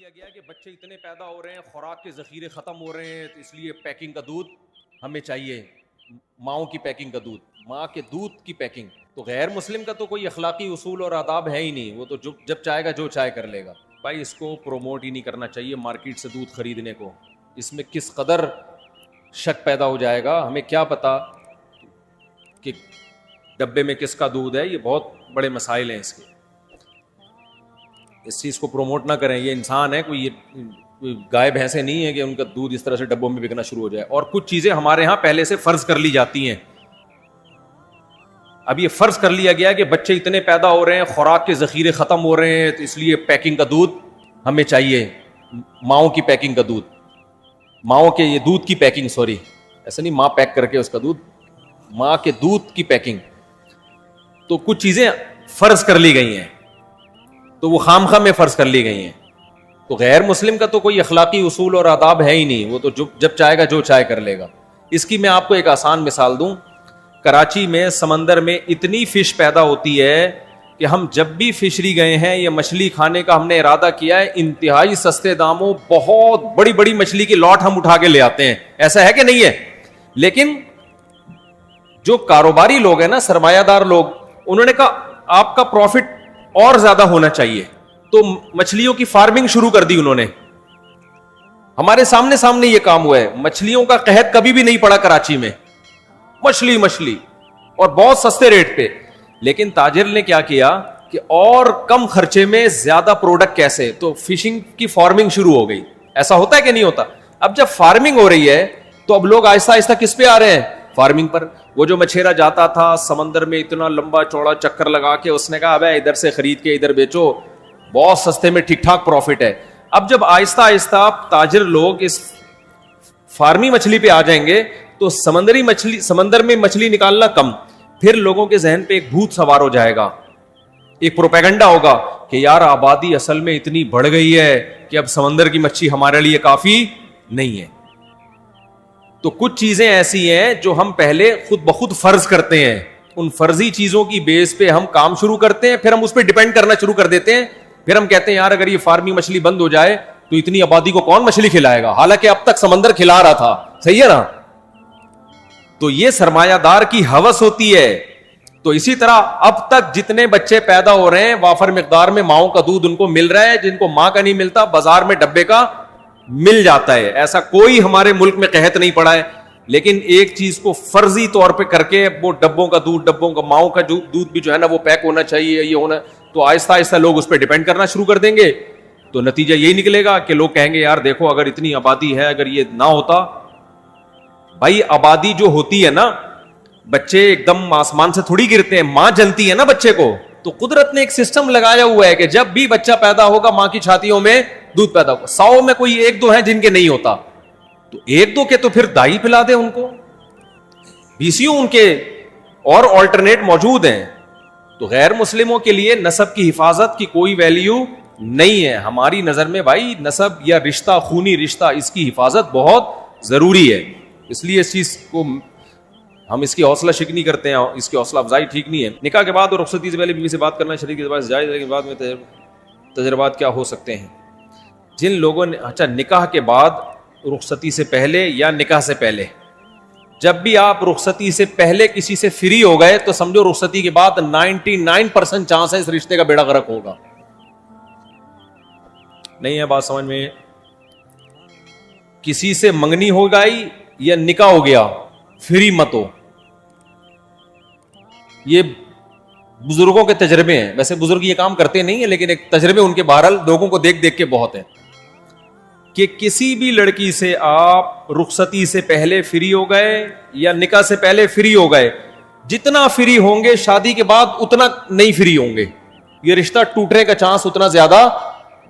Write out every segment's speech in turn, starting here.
لیا گیا کہ بچے اتنے پیدا ہو رہے ہیں, خوراک کے ذخیرے ختم ہو رہے ہیں, تو اس لیے پیکنگ کا دودھ ہمیں چاہیے, ماؤں کی پیکنگ کا دودھ, ماں کے دودھ کی پیکنگ. تو غیر مسلم کا تو کوئی اخلاقی اصول اور آداب ہے ہی نہیں, وہ تو جب چاہے گا جو چاہے کر لے گا. بھائی اس کو پروموٹ ہی نہیں کرنا چاہیے مارکیٹ سے دودھ خریدنے کو. اس میں کس قدر شک پیدا ہو جائے گا, ہمیں کیا پتا کہ ڈبے میں کس کا دودھ ہے. یہ بہت بڑے مسائل ہیں اس کے. اس چیز کو پروموٹ نہ کریں. یہ انسان ہے, کوئی گائے بھینسیں نہیں ہے کہ ان کا دودھ اس طرح سے ڈبوں میں بکنا شروع ہو جائے. اور کچھ چیزیں ہمارے ہاں پہلے سے فرض کر لی جاتی ہیں. اب یہ فرض کر لیا گیا کہ بچے اتنے پیدا ہو رہے ہیں, خوراک کے ذخیرے ختم ہو رہے ہیں, تو اس لیے پیکنگ کا دودھ ہمیں چاہیے, ماؤں کی پیکنگ کا دودھ, ماؤں کے یہ دودھ کی پیکنگ, سوری ایسا نہیں ماں پیک کر کے اس کا دودھ, ماں کے دودھ کی پیکنگ. تو کچھ چیزیں فرض کر لی گئی ہیں, تو وہ خام خواہ میں فرض کر لی گئی ہیں. تو غیر مسلم کا تو کوئی اخلاقی اصول اور آداب ہے ہی نہیں, وہ تو جب چاہے گا جو چاہے کر لے گا. اس کی میں آپ کو ایک آسان مثال دوں. کراچی میں سمندر میں اتنی فش پیدا ہوتی ہے کہ ہم جب بھی فشری گئے ہیں یا مچھلی کھانے کا ہم نے ارادہ کیا ہے, انتہائی سستے داموں بہت بڑی بڑی مچھلی کی لاٹ ہم اٹھا کے لے آتے ہیں. ایسا ہے کہ نہیں ہے؟ لیکن جو کاروباری لوگ ہیں نا, سرمایہ دار لوگ, انہوں نے کہا آپ کا پروفٹ اور زیادہ ہونا چاہیے, تو مچھلیوں کی فارمنگ شروع کر دی انہوں نے. ہمارے سامنے یہ کام ہوا ہے. مچھلیوں کا قحط کبھی بھی نہیں پڑا کراچی میں, مچھلی اور بہت سستے ریٹ پہ. لیکن تاجر نے کیا کیا کہ اور کم خرچے میں زیادہ پروڈکٹ کیسے, تو فشنگ کی فارمنگ شروع ہو گئی. ایسا ہوتا ہے کہ نہیں ہوتا؟ اب جب فارمنگ ہو رہی ہے تو اب لوگ آہستہ آہستہ کس پہ آ رہے ہیں؟ فارمنگ پر. وہ جو مچھیرا جاتا تھا سمندر میں اتنا لمبا چوڑا چکر لگا کے, اس نے کہا ابے ادھر سے خرید کے ادھر بیچو, بہت سستے میں ٹھیک ٹھاک پروفٹ ہے. اب جب آہستہ آہستہ تاجر لوگ اس فارمی مچھلی پہ آ جائیں گے تو سمندر میں مچھلی نکالنا کم, پھر لوگوں کے ذہن پہ ایک بھوت سوار ہو جائے گا, ایک پروپیگنڈا ہوگا کہ یار آبادی اصل میں اتنی بڑھ گئی ہے کہ اب سمندر کی مچھلی ہمارے لیے کافی نہیں ہے. تو کچھ چیزیں ایسی ہیں جو ہم پہلے خود بخود فرض کرتے ہیں, ان فرضی چیزوں کی بیس پہ ہم کام شروع کرتے ہیں, پھر ہم اس پہ ڈیپینڈ کرنا شروع کر دیتے ہیں. پھر ہم کہتے ہیں یار اگر یہ فارمی مچھلی بند ہو جائے تو اتنی آبادی کو کون مچھلی کھلائے گا, حالانکہ اب تک سمندر کھلا رہا تھا. صحیح ہے نا؟ تو یہ سرمایہ دار کی ہوس ہوتی ہے. تو اسی طرح اب تک جتنے بچے پیدا ہو رہے ہیں وافر مقدار میں ماؤں کا دودھ ان کو مل رہا ہے, جن کو ماں کا نہیں ملتا بازار میں ڈبے کا مل جاتا ہے. ایسا کوئی ہمارے ملک میں قحط نہیں پڑا ہے. لیکن ایک چیز کو فرضی طور پہ کر کے وہ ڈبوں کا دودھ, ڈبوں کا ماؤں کا دودھ بھی جو ہے نا وہ پیک ہونا چاہیے, یہ ہونا, تو آہستہ آہستہ لوگ اس پہ ڈیپینڈ کرنا شروع کر دیں گے. تو نتیجہ یہی نکلے گا کہ لوگ کہیں گے یار دیکھو اگر اتنی آبادی ہے, اگر یہ نہ ہوتا. بھائی آبادی جو ہوتی ہے نا, بچے ایک دم آسمان سے تھوڑی گرتے ہیں, ماں جنتی ہے نا بچے کو. تو قدرت نے ایک سسٹم لگایا ہوا ہے کہ جب بھی بچہ پیدا ہوگا ماں کی چھاتیوں میں دودھ پیدا ہوگا. 100 میں کوئی 1-2 ہیں جن کے نہیں ہوتا, تو 1-2 کے تو پھر دائی پلا دے ان کو, BCO ان کے اور آلٹرنیٹ موجود ہیں. تو غیر مسلموں کے لیے نسب کی حفاظت کی کوئی ویلیو نہیں ہے. ہماری نظر میں بھائی نسب یا رشتہ, خونی رشتہ, اس کی حفاظت بہت ضروری ہے. اس لیے اس چیز کو ہم اس کی حوصلہ شکنی کرتے ہیں, اس کی حوصلہ افزائی ٹھیک نہیں ہے. نکاح کے بعد اور رخصتی سے پہلے بیوی سے بات کرنا شریک کے پاس جائز ہے, بعد میں تجربات کیا ہو سکتے ہیں؟ جن لوگوں نے, اچھا نکاح کے بعد رخصتی سے پہلے یا نکاح سے پہلے, جب بھی آپ رخصتی سے پہلے کسی سے فری ہو گئے تو سمجھو رخصتی کے بعد 99% چانس ہے اس رشتے کا بیڑا غرق ہوگا. نہیں ہے بات سمجھ میں؟ کسی سے منگنی ہو گئی یا نکاح ہو گیا, فری مت ہو. یہ بزرگوں کے تجربے ہیں. ویسے بزرگ یہ کام کرتے نہیں ہیں, لیکن ایک تجربے ان کے بہرحال لوگوں کو دیکھ دیکھ کے بہت ہیں کہ کسی بھی لڑکی سے آپ رخصتی سے پہلے فری ہو گئے یا نکاح سے پہلے فری ہو گئے, جتنا فری ہوں گے شادی کے بعد اتنا نہیں فری ہوں گے. یہ رشتہ ٹوٹنے کا چانس اتنا زیادہ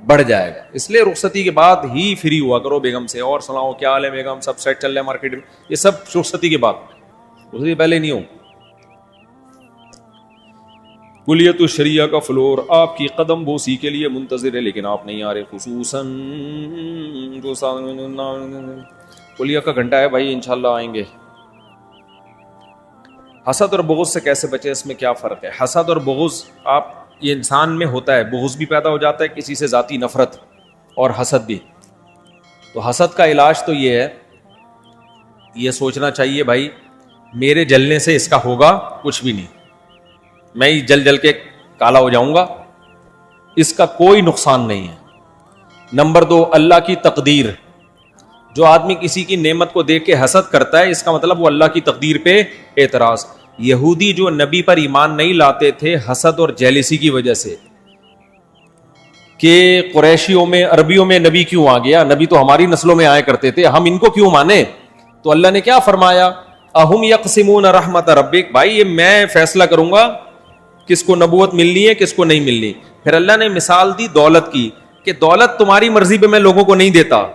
بڑھ جائے گا. اس لیے رخصتی کے بعد ہی فری ہوا کرو بیگم سے. اور سناؤ کیا حال ہے بیگم, سب سیٹ چل رہا ہے مارکیٹ میں؟ یہ سب رخصتی کے بعد, رخصتی پہلے نہیں ہو. کلیت الشریعہ کا فلور آپ کی قدم بوسی کے لیے منتظر ہے, لیکن آپ نہیں آ رہے. خصوصاً کلیہ کا گھنٹہ ہے بھائی, انشاءاللہ آئیں گے. حسد اور بغض سے کیسے بچے, اس میں کیا فرق ہے؟ حسد اور بغض آپ یہ انسان میں ہوتا ہے, بغض بھی پیدا ہو جاتا ہے کسی سے ذاتی نفرت, اور حسد بھی. تو حسد کا علاج تو یہ ہے, یہ سوچنا چاہیے بھائی میرے جلنے سے اس کا ہوگا کچھ بھی نہیں, میں ہی جل جل کے کالا ہو جاؤں گا, اس کا کوئی نقصان نہیں ہے. نمبر 2, اللہ کی تقدیر. جو آدمی کسی کی نعمت کو دیکھ کے حسد کرتا ہے اس کا مطلب وہ اللہ کی تقدیر پہ اعتراض. یہودی جو نبی پر ایمان نہیں لاتے تھے حسد اور جیلسی کی وجہ سے کہ قریشیوں میں عربیوں میں نبی کیوں آ گیا, نبی تو ہماری نسلوں میں آیا کرتے تھے, ہم ان کو کیوں مانے. تو اللہ نے کیا فرمایا, اہم یقسمون رحمت ربک, بھائی یہ میں فیصلہ کروں گا کس کو نبوت ملنی ہے کس کو نہیں ملنی. پھر اللہ نے مثال دی دولت کی کہ دولت تمہاری مرضی پہ میں لوگوں کو نہیں دیتا.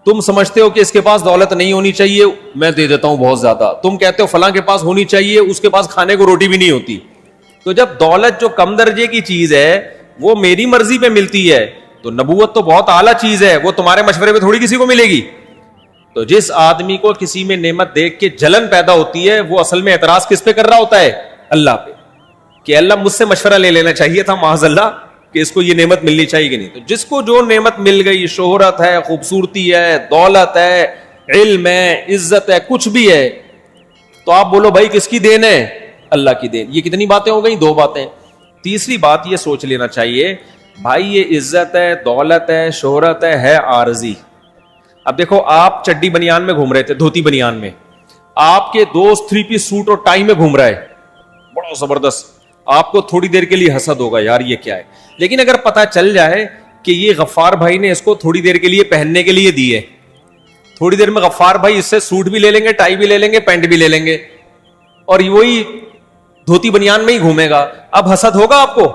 تم سمجھتے ہو کہ اس کے پاس دولت نہیں ہونی چاہیے, میں دے دیتا ہوں بہت زیادہ. تم کہتے ہو فلاں کے پاس ہونی چاہیے, اس کے پاس کھانے کو روٹی بھی نہیں ہوتی. تو جب دولت جو کم درجے کی چیز ہے وہ میری مرضی پہ ملتی ہے تو نبوت تو بہت اعلیٰ چیز ہے, وہ تمہارے مشورے پہ تھوڑی کسی کو ملے گی. تو جس آدمی کو کسی میں نعمت دیکھ کے جلن پیدا ہوتی ہے وہ اصل میں اعتراض کس پہ کر رہا ہوتا ہے, اللہ پہ, کہ اللہ مجھ سے مشورہ لے لینا چاہیے تھا معاذ اللہ کہ اس کو یہ نعمت ملنی چاہیے کہ نہیں. تو جس کو جو نعمت مل گئی, شہرت ہے, خوبصورتی ہے, دولت ہے, علم ہے, عزت ہے, کچھ بھی ہے, تو آپ بولو بھائی کس کی دین ہے, اللہ کی دین. یہ کتنی باتیں ہو گئی, 2 باتیں. تیسری بات یہ سوچ لینا چاہیے بھائی یہ عزت ہے, دولت ہے, شہرت ہے عارضی. اب دیکھو آپ چڈی بنیان میں گھوم رہے تھے, دھوتی بنیان میں, آپ کے دوست 3 پیس سوٹ اور ٹائی میں گھوم رہا ہے, بڑا زبردست, آپ کو تھوڑی دیر کے لیے حسد ہوگا یار یہ کیا ہے. لیکن اگر پتا چل جائے کہ یہ غفار بھائی نے اس کو تھوڑی دیر کے لیے پہننے کے لیے دی ہے, تھوڑی دیر میں غفار بھائی اس سے سوٹ بھی لے لیں گے, ٹائی بھی لے لیں گے, پینٹ بھی لے لیں گے, اور وہی دھوتی بنیان میں ہی گھومے گا, اب حسد ہوگا آپ کو؟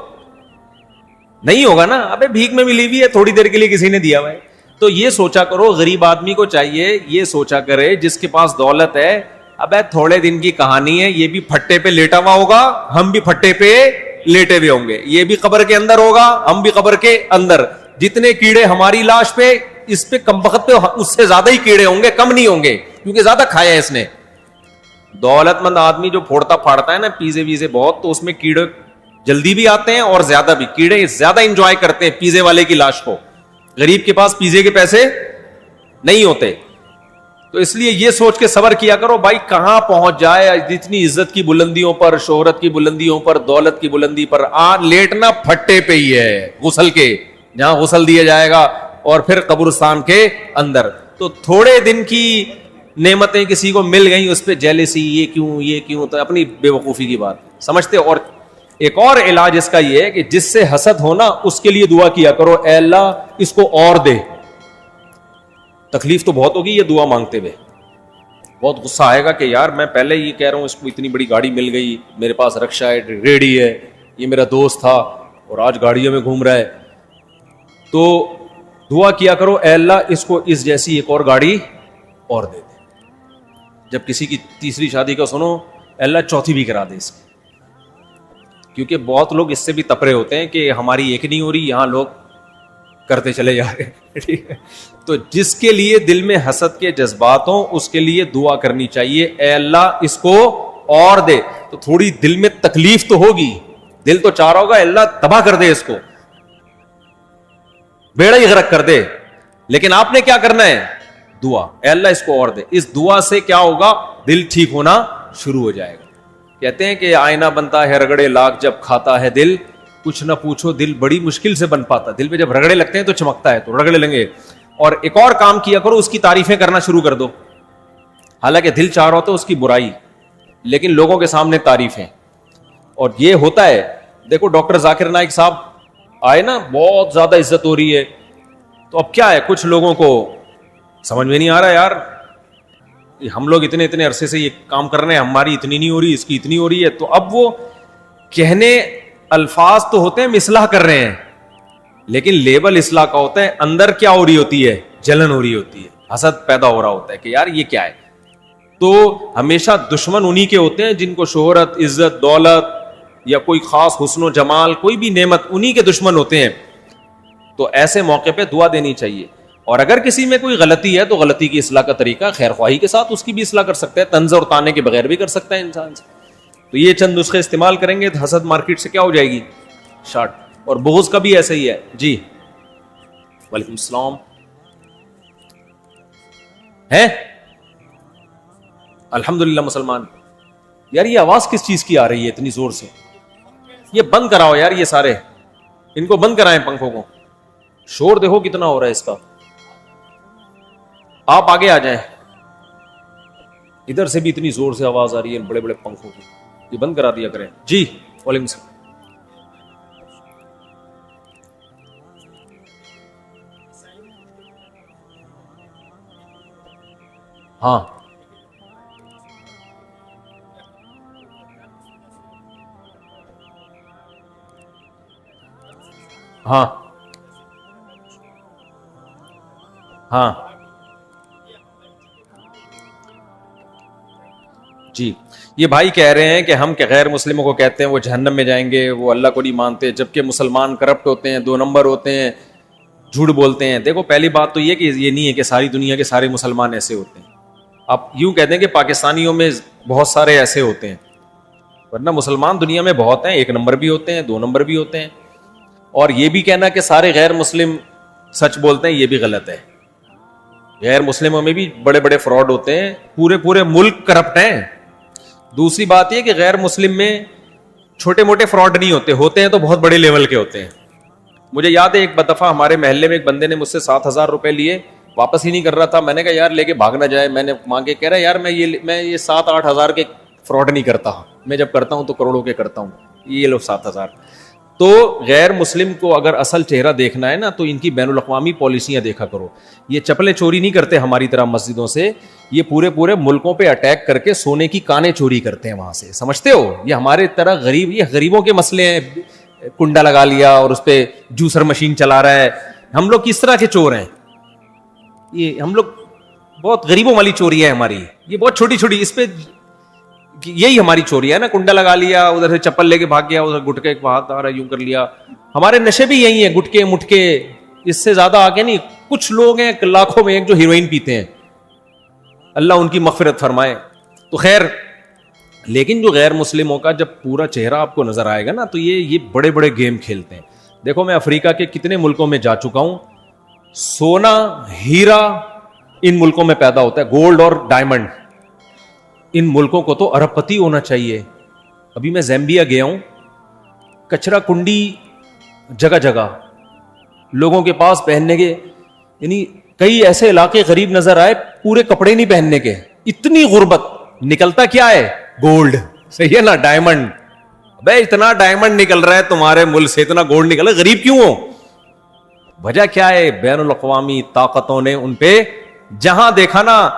نہیں ہوگا نا. ابے بھیک میں ملی ہوئی ہے, تھوڑی دیر کے لیے کسی نے دیا ہوا ہے. تو یہ سوچا کرو, غریب آدمی کو چاہیے یہ سوچا کرے جس کے پاس دولت ہے ابے تھوڑے دن کی کہانی ہے, یہ بھی پھٹے پہ لیٹا ہوا ہوگا, ہم بھی پھٹے پہ لیٹے ہوئے ہوں گے, یہ بھی قبر کے اندر ہوگا, ہم بھی قبر کے اندر. جتنے کیڑے ہماری لاش پہ, اس پہ کم وقت پہ اس سے زیادہ ہی کیڑے ہوں گے, کم نہیں ہوں گے, کیونکہ زیادہ کھایا ہے اس نے. دولت مند آدمی جو پھوڑتا پھاڑتا ہے نا پیزے ویزے بہت, تو اس میں کیڑے جلدی بھی آتے ہیں اور زیادہ بھی, کیڑے زیادہ انجوائے کرتے ہیں پیزے والے کی لاش کو. غریب کے پاس پیزے کے پیسے نہیں ہوتے. تو اس لیے یہ سوچ کے صبر کیا کرو بھائی کہاں پہنچ جائے, اتنی عزت کی بلندیوں پر, شہرت کی بلندیوں پر, دولت کی بلندی پر, لیٹنا پھٹے پہ ہی ہے, غسل کے جہاں غسل دیا جائے گا, اور پھر قبرستان کے اندر. تو تھوڑے دن کی نعمتیں کسی کو مل گئیں اس پہ جیلسی, یہ کیوں, تو اپنی بے وقوفی کی بات سمجھتے. اور ایک اور علاج اس کا یہ ہے کہ جس سے حسد ہونا اس کے لیے دعا کیا کرو, اے اللہ اس کو اور دے. تکلیف تو بہت ہوگی یہ دعا مانگتے ہوئے, بہت غصہ آئے گا کہ یار میں پہلے یہ کہہ رہا ہوں اس کو اتنی بڑی گاڑی مل گئی, میرے پاس رکشا ہے, ریڈی ہے, یہ میرا دوست تھا اور آج گاڑیوں میں گھوم رہا ہے. تو دعا کیا کرو اے اللہ اس کو اس جیسی ایک اور گاڑی اور دے دے. جب کسی کی تیسری شادی کا سنو, اے اللہ چوتھی بھی کرا دے اس کی, کیونکہ بہت لوگ اس سے بھی تپرے ہوتے ہیں کہ ہماری ایک نہیں ہو رہی, یہاں لوگ کرتے چلے جا رہے ہیں, ٹھیک ہے. تو جس کے لیے دل میں حسد کے جذبات ہوں اس کے لیے دعا کرنی چاہیے, اے اللہ اس کو اور دے. تو تھوڑی دل میں تکلیف تو ہوگی, دل تو چاہ رہا ہوگا اللہ تباہ کر دے اس کو, بیڑا ہی غرق کر دے, لیکن آپ نے کیا کرنا ہے, دعا, اے اللہ اس کو اور دے. اس دعا سے کیا ہوگا, دل ٹھیک ہونا شروع ہو جائے گا. کہتے ہیں کہ آئینہ بنتا ہے رگڑے لاکھ جب کھاتا ہے دل, کچھ نہ پوچھو دل بڑی مشکل سے بن پاتا. دل پہ جب رگڑے لگتے ہیں تو چمکتا ہے, تو رگڑے لیں گے. اور ایک اور کام کیا کرو, اس کی تعریفیں کرنا شروع کر دو. حالانکہ دل چاہ رہا ہوتا ہے اس کی برائی, لیکن لوگوں کے سامنے تعریفیں. اور یہ ہوتا ہے, دیکھو ڈاکٹر ذاکر نائک صاحب آئے نا, بہت زیادہ عزت ہو رہی ہے. تو اب کیا ہے, کچھ لوگوں کو سمجھ میں نہیں آ رہا یار, ہم لوگ اتنے عرصے سے یہ کام کر رہے ہیں, ہماری اتنی نہیں ہو رہی, اس کی اتنی ہو رہی ہے. تو اب وہ کہنے الفاظ تو ہوتے ہیں اصلاح کر رہے ہیں, لیکن لیبل اصلاح کا ہوتا ہے, اندر کیا ہو رہی ہوتی ہے, جلن ہو رہی ہوتی ہے, حسد پیدا ہو رہا ہوتا ہے کہ یار یہ کیا ہے. تو ہمیشہ دشمن انہی کے ہوتے ہیں جن کو شہرت, عزت, دولت یا کوئی خاص حسن و جمال, کوئی بھی نعمت, انہی کے دشمن ہوتے ہیں. تو ایسے موقع پہ دعا دینی چاہیے. اور اگر کسی میں کوئی غلطی ہے تو غلطی کی اصلاح کا طریقہ خیر خواہی کے ساتھ اس کی بھی اصلاح کر سکتا ہے, طنز اور طعنے کے بغیر بھی کر سکتا ہے انسان سے. تو یہ چند نسخے استعمال کریں گے تو حسد مارکیٹ سے کیا ہو جائے گی, شارٹ. اور بغض کا بھی ایسا ہی ہے. جی وعلیکم السلام. ہے الحمدللہ مسلمان. یار یہ آواز کس چیز کی آ رہی ہے اتنی زور سے؟ یہ بند کراؤ یار, یہ سارے ان کو بند کرائیں پنکھوں کو. شور دیکھو کتنا ہو رہا ہے اس کا. آپ آگے آ جائیں. ادھر سے بھی اتنی زور سے آواز آ رہی ہے بڑے بڑے پنکھوں کی. یہ بند کرا دیا کریں. جی وعلیکم السلام. ہاں ہاں ہاں جی. یہ بھائی کہہ رہے ہیں کہ ہم کہ غیر مسلموں کو کہتے ہیں وہ جہنم میں جائیں گے, وہ اللہ کو نہیں مانتے, جبکہ مسلمان کرپٹ ہوتے ہیں, 2 نمبر ہوتے ہیں, جھوٹ بولتے ہیں. دیکھو پہلی بات تو یہ کہ یہ نہیں ہے کہ ساری دنیا کے سارے مسلمان ایسے ہوتے ہیں. آپ یوں کہتے ہیں کہ پاکستانیوں میں بہت سارے ایسے ہوتے ہیں, ورنہ مسلمان دنیا میں بہت ہیں, 1 نمبر بھی ہوتے ہیں, 2 نمبر بھی ہوتے ہیں. اور یہ بھی کہنا کہ سارے غیر مسلم سچ بولتے ہیں, یہ بھی غلط ہے. غیر مسلموں میں بھی بڑے بڑے فراڈ ہوتے ہیں, پورے ملک کرپٹ ہیں. دوسری بات یہ کہ غیر مسلم میں چھوٹے موٹے فراڈ نہیں ہوتے ہیں تو بہت بڑے لیول کے ہوتے ہیں. مجھے یاد ہے ایک دفعہ ہمارے محلے میں ایک بندے نے مجھ سے 7,000 روپے لیے, واپس ہی نہیں کر رہا تھا. میں نے کہا یار لے کے بھاگ نہ جائے. میں نے مانگے, کہہ رہا یار میں یہ 7-8 ہزار کے فراڈ نہیں کرتا, میں جب کرتا ہوں تو کروڑوں کے کرتا ہوں. یہ لو 7,000. تو غیر مسلم کو اگر اصل چہرہ دیکھنا ہے نا تو ان کی بین الاقوامی پالیسیاں دیکھا کرو. یہ چپلیں چوری نہیں کرتے ہماری طرح مسجدوں سے, یہ پورے ملکوں پہ اٹیک کر کے سونے کی کانیں چوری کرتے ہیں وہاں سے. سمجھتے ہو, یہ ہمارے طرح غریب, یہ غریبوں کے مسئلے ہیں. کنڈا لگا لیا اور اس پہ جوسر مشین چلا رہا ہے. ہم لوگ کس طرح کے چور ہیں؟ یہ ہم لوگ بہت غریبوں والی چوری ہے ہماری. یہ بہت چھوٹی چھوٹی, اس پہ یہی ہماری چوری ہے نا. کنڈا لگا لیا, ادھر سے چپل لے کے بھاگ گیا, ادھر گٹکے ہاتھ آ رہا یوں کر لیا. ہمارے نشے بھی یہی ہیں, گٹکے مٹکے, اس سے زیادہ آگے نہیں. کچھ لوگ ہیں لاکھوں میں ایک جو ہیروئن پیتے ہیں, اللہ ان کی مغفرت فرمائے. تو خیر, لیکن جو غیر مسلموں کا جب پورا چہرہ آپ کو نظر آئے گا نا تو یہ بڑے بڑے گیم کھیلتے ہیں. دیکھو میں افریقہ کے کتنے ملکوں میں جا چکا ہوں. سونا ہیرا ان ملکوں میں پیدا ہوتا ہے, گولڈ اور ڈائمنڈ. ان ملکوں کو تو ارب پتی ہونا چاہیے. ابھی میں زیمبیا گیا ہوں, کچرا کنڈی جگہ جگہ, لوگوں کے پاس پہننے کے, یعنی کئی ایسے علاقے غریب نظر آئے, پورے کپڑے نہیں پہننے کے, اتنی غربت. نکلتا کیا ہے؟ گولڈ. صحیح ہے نا, ڈائمنڈ. بھائی اتنا ڈائمنڈ نکل رہا ہے تمہارے ملک سے, اتنا گولڈ نکل رہا ہے, غریب کیوں ہو؟ وجہ کیا ہے؟ بین الاقوامی طاقتوں نے ان پہ جہاں دیکھا نا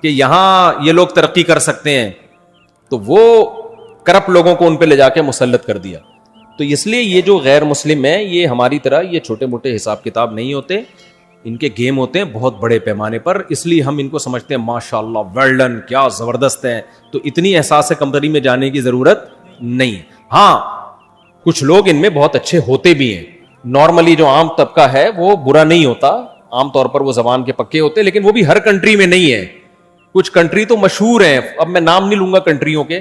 کہ یہاں یہ لوگ ترقی کر سکتے ہیں تو وہ کرپٹ لوگوں کو ان پہ لے جا کے مسلط کر دیا. تو اس لیے یہ جو غیر مسلم ہیں یہ ہماری طرح یہ چھوٹے موٹے حساب کتاب نہیں ہوتے, ان کے گیم ہوتے ہیں بہت بڑے پیمانے پر. اس لیے ہم ان کو سمجھتے ہیں ماشاء اللہ ویل ڈن, کیا زبردست ہیں. تو اتنی احساس کمتری میں جانے کی ضرورت نہیں. ہاں کچھ لوگ ان میں بہت اچھے ہوتے بھی ہیں. نارملی جو عام طبقہ ہے وہ برا نہیں ہوتا, عام طور پر وہ زبان کے پکے ہوتے, لیکن وہ بھی ہر کنٹری میں نہیں ہے. کچھ کنٹری تو مشہور ہیں, اب میں نام نہیں لوں گا کنٹریوں کے,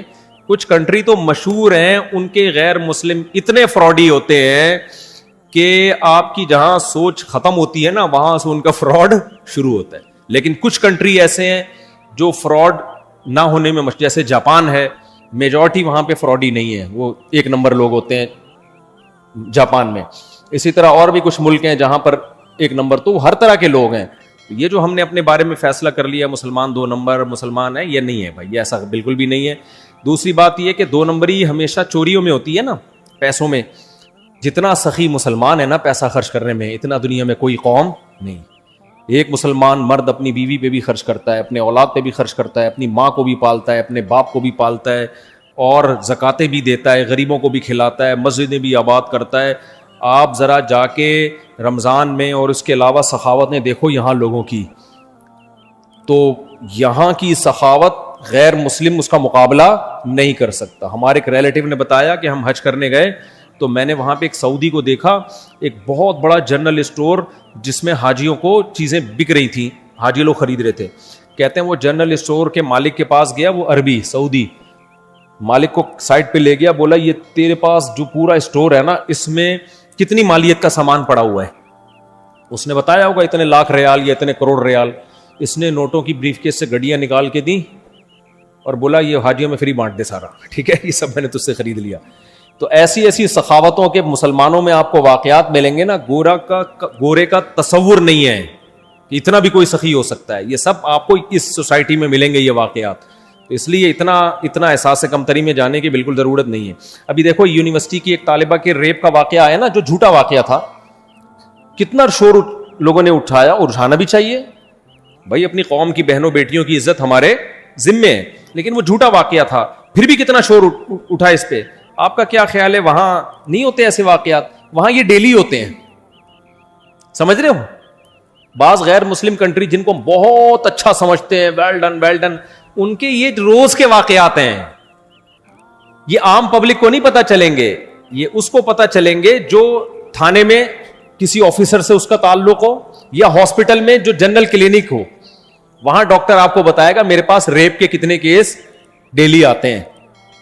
کچھ کنٹری تو مشہور ہیں, ان کے غیر مسلم اتنے فراڈی ہوتے ہیں کہ آپ کی جہاں سوچ ختم ہوتی ہے نا وہاں سے ان کا فراڈ شروع ہوتا ہے. لیکن کچھ کنٹری ایسے ہیں جو فراڈ نہ ہونے میں, جیسے جاپان ہے, میجورٹی وہاں پہ فراڈی نہیں ہے, وہ 1 نمبر لوگ ہوتے ہیں جاپان میں. اسی طرح اور بھی کچھ ملک ہیں جہاں پر 1 نمبر, تو ہر طرح کے لوگ ہیں. یہ جو ہم نے اپنے بارے میں فیصلہ کر لیا مسلمان 2 نمبر مسلمان ہے, یہ نہیں ہے بھائی, یہ ایسا بالکل بھی نہیں ہے. دوسری بات یہ کہ 2 نمبری ہمیشہ چوریوں میں ہوتی ہے نا, پیسوں میں. جتنا سخی مسلمان ہے نا پیسہ خرچ کرنے میں, اتنا دنیا میں کوئی قوم نہیں. ایک مسلمان مرد اپنی بیوی پہ بھی خرچ کرتا ہے, اپنے اولاد پہ بھی خرچ کرتا ہے, اپنی ماں کو بھی پالتا ہے, اپنے باپ کو بھی پالتا ہے, اور زکاتیں بھی دیتا ہے, غریبوں کو بھی کھلاتا ہے, مسجدیں بھی آباد کرتا ہے. آپ ذرا جا کے رمضان میں اور اس کے علاوہ سخاوت نے دیکھو یہاں لوگوں کی, تو یہاں کی سخاوت غیر مسلم اس کا مقابلہ نہیں کر سکتا. ہمارے ایک ریلیٹیو نے بتایا کہ ہم حج کرنے گئے تو میں نے وہاں پہ ایک سعودی کو دیکھا, ایک بہت بڑا جنرل اسٹور جس میں حاجیوں کو چیزیں بک رہی تھیں, حاجی لوگ خرید رہے تھے. کہتے ہیں وہ جنرل اسٹور کے مالک کے پاس گیا, وہ عربی سعودی مالک کو سائٹ پہ لے گیا, بولا یہ تیرے پاس جو پورا اسٹور ہے نا اس میں کتنی مالیت کا سامان پڑا ہوا ہے؟ اس نے بتایا ہوگا اتنے لاکھ ریال یا اتنے کروڑ ریال. اس نے نوٹوں کی بریف کیس سے گڈیاں نکال کے دی اور بولا یہ حاجیوں میں فری بانٹ دے سارا, ٹھیک ہے, یہ سب میں نے تجھ سے خرید لیا. تو ایسی ایسی سخاوتوں کے مسلمانوں میں آپ کو واقعات ملیں گے نا, گورے کا تصور نہیں ہے کہ اتنا بھی کوئی سخی ہو سکتا ہے. یہ سب آپ کو اس سوسائٹی میں ملیں گے یہ واقعات. تو اس لیے اتنا احساس کمتری میں جانے کی بالکل ضرورت نہیں ہے. ابھی دیکھو یونیورسٹی کی ایک طالبہ کے ریپ کا واقعہ آیا نا, جو جھوٹا واقعہ تھا, کتنا شور لوگوں نے اٹھایا, اور اٹھانا بھی چاہیے بھائی, اپنی قوم کی بہنوں بیٹیوں کی عزت ہمارے ذمے ہے, لیکن وہ جھوٹا واقعہ تھا, پھر بھی کتنا شور اٹھا اس پہ. آپ کا کیا خیال ہے وہاں نہیں ہوتے ایسے واقعات؟ وہاں یہ ڈیلی ہوتے ہیں, سمجھ رہے ہو. بعض غیر مسلم کنٹری جن کو بہت اچھا سمجھتے ہیں, ویل ڈن, ان کے یہ روز کے واقعات ہیں. یہ عام پبلک کو نہیں پتا چلیں گے, یہ اس کو پتا چلیں گے جو تھانے میں کسی آفیسر سے اس کا تعلق ہو, یا ہاسپٹل میں جو جنرل کلینک ہو, وہاں ڈاکٹر آپ کو بتائے گا میرے پاس ریپ کے کتنے کیس ڈیلی آتے ہیں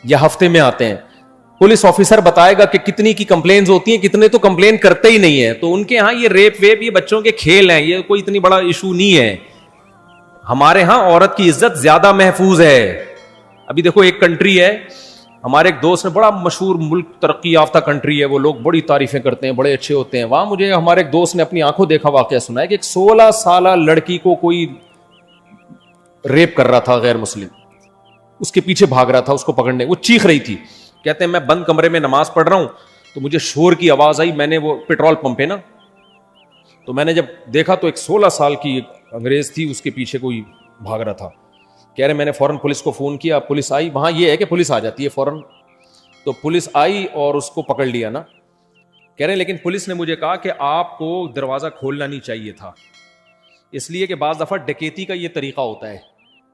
یا ہفتے میں آتے ہیں. پولیس آفیسر بتائے گا کہ کتنی کی کمپلینز ہوتی ہیں, کتنے تو کمپلین کرتے ہی نہیں ہے. تو ان کے ہاں یہ ریپ ویپ یہ بچوں کے کھیل ہیں, یہ کوئی اتنی بڑا ایشو نہیں ہے. ہمارے ہاں عورت کی عزت زیادہ محفوظ ہے. ابھی دیکھو ایک کنٹری ہے, ہمارے ایک دوست نے, بڑا مشہور ملک, ترقی یافتہ کنٹری ہے, وہ لوگ بڑی تعریفیں کرتے ہیں, بڑے اچھے ہوتے ہیں. وہاں مجھے ہمارے ایک دوست نے اپنی آنکھوں دیکھا واقعہ سنا ہے کہ ایک 16 سالہ لڑکی کو کوئی ریپ کر رہا تھا غیر مسلم, اس کے پیچھے بھاگ رہا تھا اس کو پکڑنے, وہ چیخ رہی تھی. کہتے ہیں میں بند کمرے میں نماز پڑھ رہا ہوں تو مجھے شور کی آواز آئی, میں نے وہ پیٹرول پمپ ہے نا, تو میں نے جب دیکھا تو ایک 16 سال کی ایک انگریز تھی, اس کے پیچھے کوئی بھاگ رہا تھا. کہہ رہے میں نے فوراً پولیس کو فون کیا, پولیس آئی. وہاں یہ ہے کہ پولیس آ جاتی ہے فوراً, تو پولیس آئی اور اس کو پکڑ لیا نا. کہہ رہے لیکن پولیس نے مجھے کہا کہ آپ کو دروازہ کھولنا نہیں چاہیے تھا, اس لیے کہ بعض دفعہ ڈکیتی کا یہ طریقہ ہوتا ہے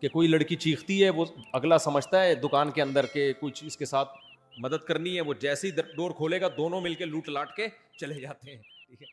کہ کوئی لڑکی چیختی ہے, وہ اگلا سمجھتا ہے دکان کے اندر کے کچھ اس کے ساتھ مدد کرنی ہے, وہ جیسے ہی ڈور کھولے گا دونوں مل کے لوٹ لاٹ کے چلے جاتے ہیں, ٹھیک ہے.